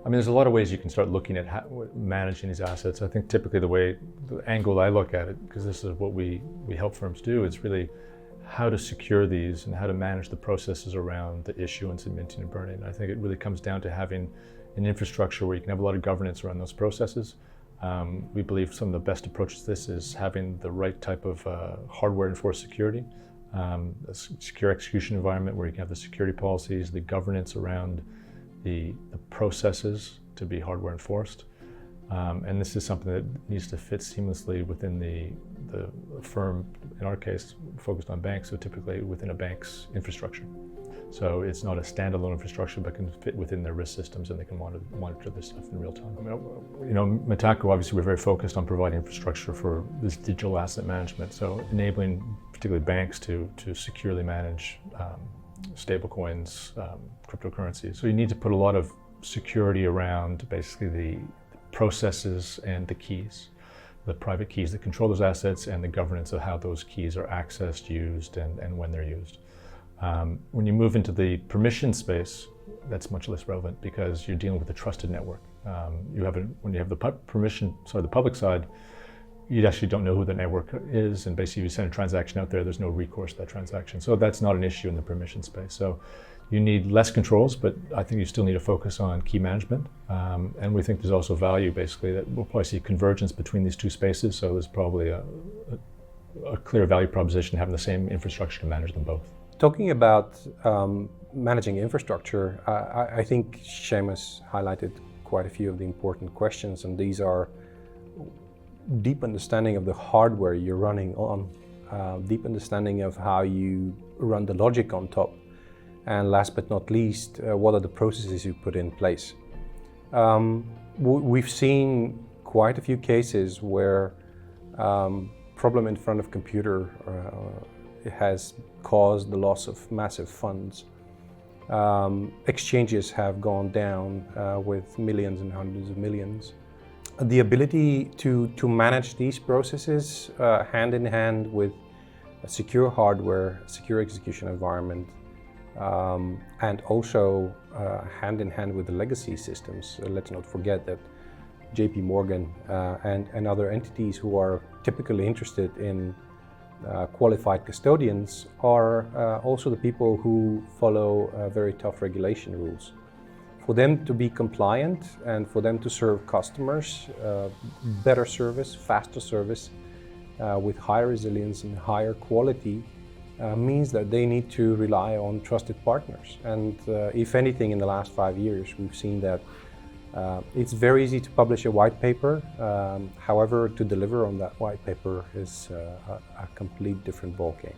I mean, there's a lot of ways you can start looking at managing these assets. I think typically the angle I look at it, because this is what we help firms do, it's really how to secure these and how to manage the processes around the issuance and minting and burning. I think it really comes down to having an infrastructure where you can have a lot of governance around those processes. We believe some of the best approaches to this is having the right type of hardware enforced security, a secure execution environment where you can have the security policies, the governance around the processes to be hardware enforced. And this is something that needs to fit seamlessly within the firm, in our case, focused on banks, so typically within a bank's infrastructure. So it's not a standalone infrastructure, but can fit within their risk systems and they can monitor this stuff in real time. METACO, obviously, we're very focused on providing infrastructure for this digital asset management. So enabling particularly banks to securely manage stablecoins, cryptocurrencies. So you need to put a lot of security around basically the processes and the keys, the private keys that control those assets and the governance of how those keys are accessed, used, and when they're used. When you move into the permission space, that's much less relevant because you're dealing with a trusted network. When you have the public side, you actually don't know who the network is, and basically if you send a transaction out there, there's no recourse to that transaction. So that's not an issue in the permission space. So you need less controls, but I think you still need to focus on key management. And we think there's also value, basically, that we'll probably see convergence between these two spaces. So there's probably a clear value proposition having the same infrastructure to manage them both. Talking about managing infrastructure, I think Seamus highlighted quite a few of the important questions, and these are deep understanding of the hardware you're running on, deep understanding of how you run the logic on top, and last but not least, what are the processes you put in place. We've seen quite a few cases where problem in front of computer has caused the loss of massive funds. Exchanges have gone down with millions and hundreds of millions. The ability to manage these processes hand in hand with a secure hardware, secure execution environment, and also hand in hand with the legacy systems. Let's not forget that JP Morgan and other entities who are typically interested in qualified custodians are also the people who follow very tough regulation rules. For them to be compliant and for them to serve customers better service, faster service, with higher resilience and higher quality means that they need to rely on trusted partners. And if anything, in the last 5 years, we've seen that it's very easy to publish a white paper. However, to deliver on that white paper is a complete different ballgame.